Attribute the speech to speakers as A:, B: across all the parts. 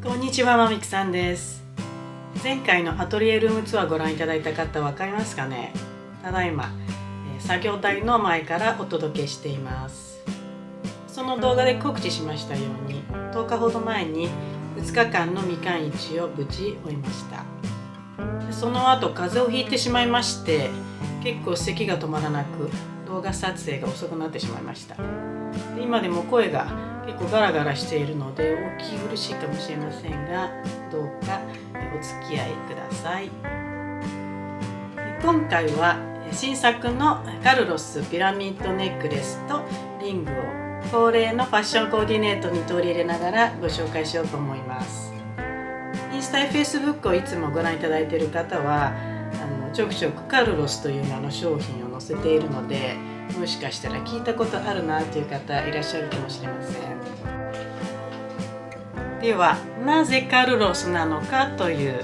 A: こんにちは、まみきさんです。前回のアトリエルームツアーご覧いただいた方分かりますかね。ただいま作業台の前からお届けしています。その動画で告知しましたように10日ほど前に2日間のみかん市を無事終えました。その後風邪をひいてしまいまして、結構咳が止まらなく動画撮影が遅くなってしまいました。で今でも声が結構ガラガラしているのでお聞き苦しいかもしれませんが、どうかお付き合いください。今回は新作のカルロスピラミッドネックレスとリングを恒例のファッションコーディネートに取り入れながらご紹介しようと思います。インスタやフェイスブックをいつもご覧いただいている方はちょくちょくカルロスという名の商品を載せているので、もしかしたら聞いたことあるなという方いらっしゃるかもしれません。ではなぜカルロスなのかという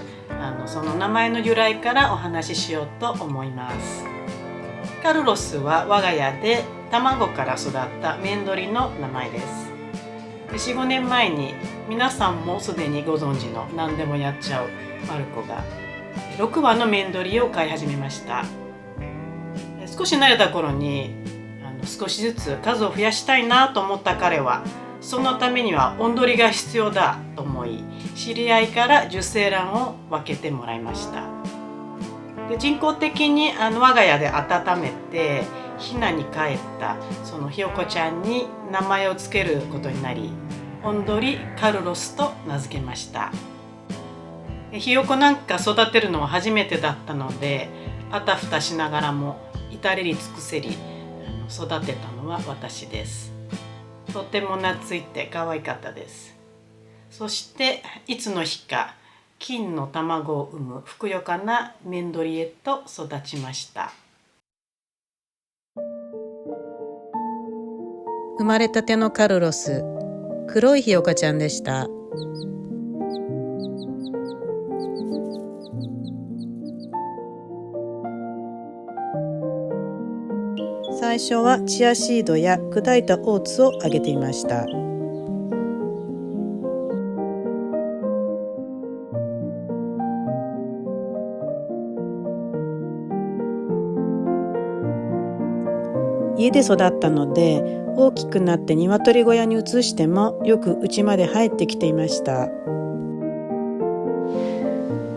A: その名前の由来からお話ししようと思います。カルロスは我が家で卵から育ったメンドリの名前です。4、5年前に皆さんもすでにご存知の何でもやっちゃうマルコが6羽のメンドリを飼い始めました。少し慣れた頃に少しずつ数を増やしたいなと思った彼は、そのためにはオンドリが必要だと思い、知り合いから受精卵を分けてもらいました。で人工的に我が家で温めてヒナに帰ったそのひよこちゃんに名前をつけることになり、オンドリカルロスと名付けました。ひよこなんか育てるのは初めてだったので、あたふたしながらも至れり尽くせり育てたのは私です。とても懐いて可愛かったです。そしていつの日か金の卵を産むふくよかなメンドリへと育ちました。
B: 生まれたてのカルロス、黒いひよこちゃんでした。最初はチアシードや砕いたオーツをあげていました。家で育ったので、大きくなって鶏小屋に移してもよく家まで入ってきていました。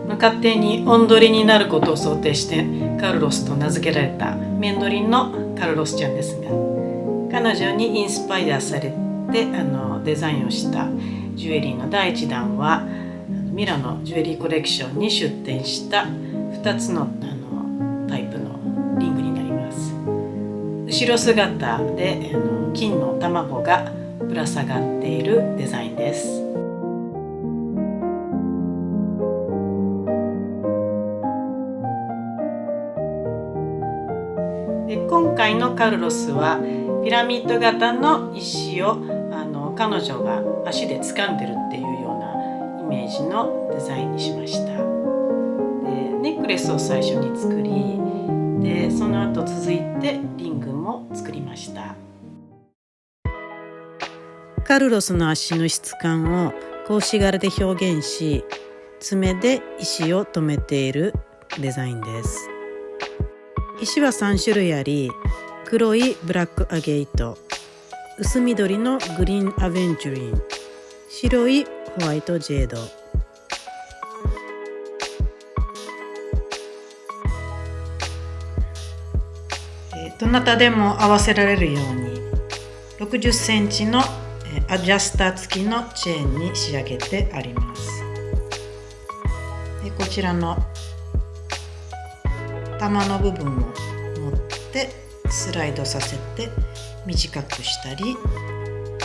A: 勝手にオンドリになることを想定してカルロスと名付けられたメンドリのカルロスちゃんですが、彼女にインスパイアされてデザインをしたジュエリーの第1弾はミラノジュエリーコレクションに出展した2つのタイプのリングになります。後ろ姿で金の卵がぶら下がっているデザインです。今回のカルロスはピラミッド型の石を彼女が足で掴んでるっていうようなイメージのデザインにしました。でネックレスを最初に作り、でその後続いてリングも作りました。
B: カルロスの足の質感を格子柄で表現し、爪で石を留めているデザインです。石は3種類あり、黒いブラックアゲイト、薄緑のグリーンアベンチュリン、白いホワイトジェード。
A: どなたでも合わせられるように60センチのアジャスター付きのチェーンに仕上げてあります。でこちらの玉の部分を持ってスライドさせて短くしたり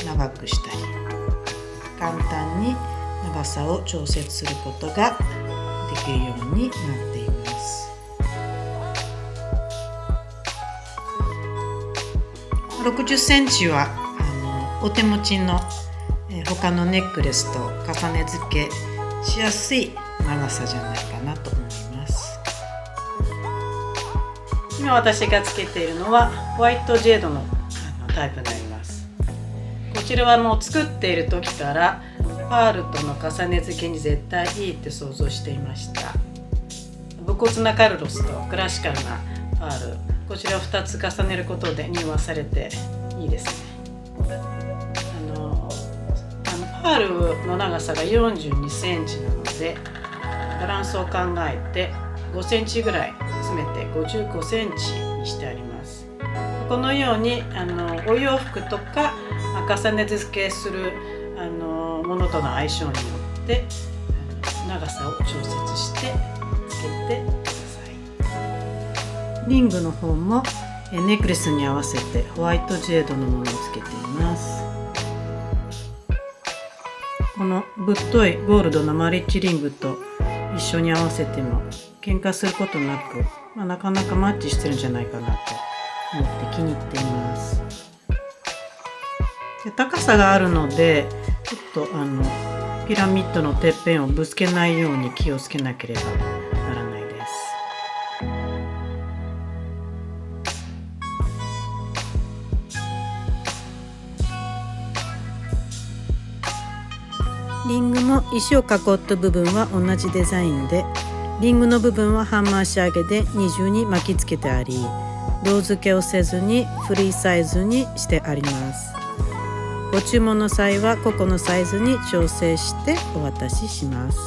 A: 長くしたり、簡単に長さを調節することができるようになっています。60センチはお手持ちの他のネックレスと重ね付けしやすい長さじゃないかなと思います。今私がつけているのはホワイトジェードのタイプになります。こちらはもう作っている時からパールとの重ね付けに絶対いいって想像していました。武骨なカルロスとクラシカルなパール、こちらを2つ重ねることで柔和されていいですね。パールの長さが42センチなので、バランスを考えて5センチぐらい詰めて55センチにしてあります。このようにお洋服とか重ね付けするものとの相性によって長さを調節してつけてください。リングの方もネックレスに合わせてホワイトジェードのものをつけています。このぶっといゴールドのマリッジリングと一緒に合わせても喧嘩することなく、なかなかマッチしてるんじゃないかなと思って気に入っています。で、高さがあるのでちょっとピラミッドのてっぺんをぶつけないように気をつけなければならないです。リングも石を囲った部分は同じデザインで、リングの部分はハンマー仕上げで二重に巻きつけてあり、胴付けをせずにフリーサイズにしてあります。ご注文の際は個々のサイズに調整してお渡しします。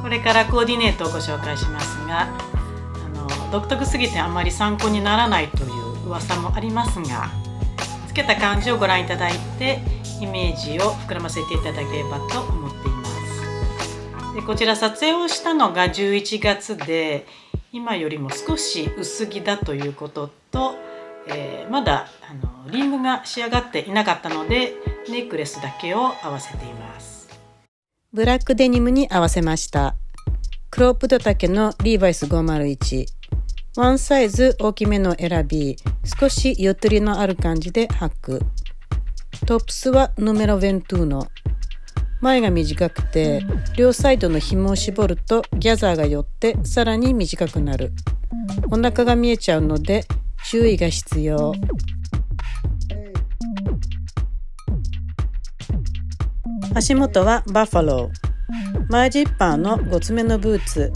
A: これからコーディネートをご紹介しますが、独特すぎてあまり参考にならないという噂もありますが、つけた感じをご覧いただいてイメージを膨らませていただければと思っています。で、こちら撮影をしたのが11月で、今よりも少し薄着だということと、まだリングが仕上がっていなかったのでネックレスだけを合わせています。
B: ブラックデニムに合わせました。クロープド丈のリーバイス501、ワンサイズ大きめの選び、少しゆとりのある感じで履く。トップスはヌメロ21。前が短くて両サイドの紐を絞るとギャザーが寄ってさらに短くなる。お腹が見えちゃうので注意が必要。足元はバッファロー、前ジッパーのごつめのブーツ。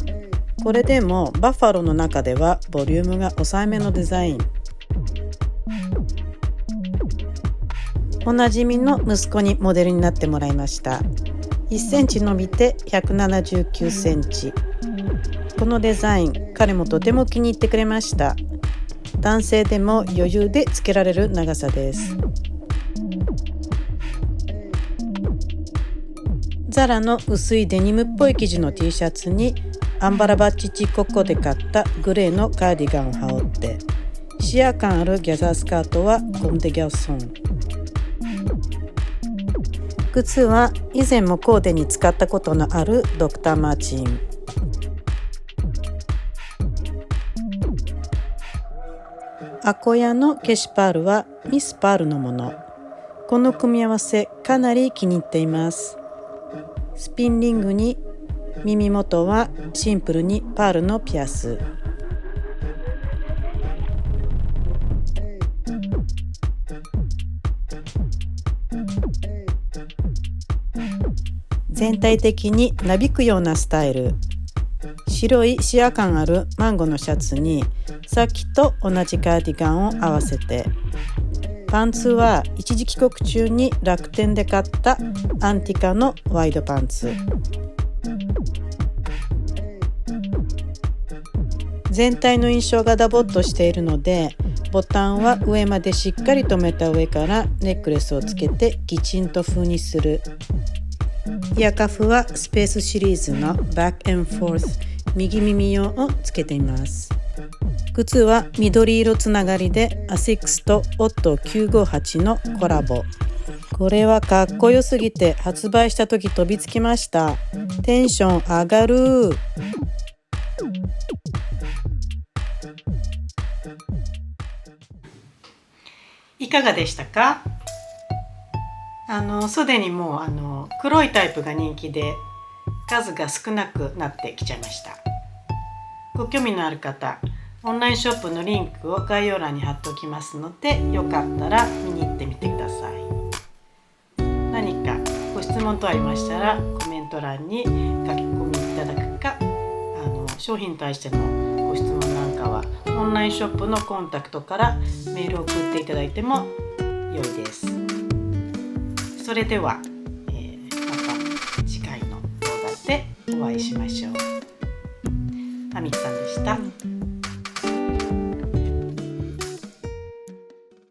B: これでもバッファローの中ではボリュームが抑えめのデザイン。おなじみの息子にモデルになってもらいました。1センチ伸びて179センチ。このデザイン、彼もとても気に入ってくれました。男性でも余裕でつけられる長さです。ザラの薄いデニムっぽい生地の T シャツにアンバラバッチチココで買ったグレーのカーディガンを羽織って、シア感あるギャザースカートはコムデギャルソン。靴は以前もコーデに使ったことのあるドクターマーチン。アコヤのケシパールはミスパールのもの。この組み合わせかなり気に入っています。スピンリングに耳元はシンプルにパールのピアス。全体的になびくようなスタイル。白いシア感あるマンゴーのシャツにさっきと同じカーディガンを合わせて、パンツは一時帰国中に楽天で買ったアンティカのワイドパンツ。全体の印象がダボっとしているので、ボタンは上までしっかり留めた上からネックレスをつけてきちんと風にする。イヤカフはスペースシリーズのバック&フォース右耳用をつけています。靴は緑色つながりでアシックスとオット958のコラボ。これはかっこよすぎて発売した時飛びつきました。テンション上がる。
A: いかがでしたか？すでにもう黒いタイプが人気で数が少なくなってきちゃいました。ご興味のある方、オンラインショップのリンクを概要欄に貼っておきますので、よかったら見に行ってみてください。何かご質問等ありましたらコメント欄に書き込みいただくか、商品に対してのご質問なんかはオンラインショップのコンタクトからメールを送っていただいても良いです。それでは、また次回の動画でお会いしましょう。あみきさんでした。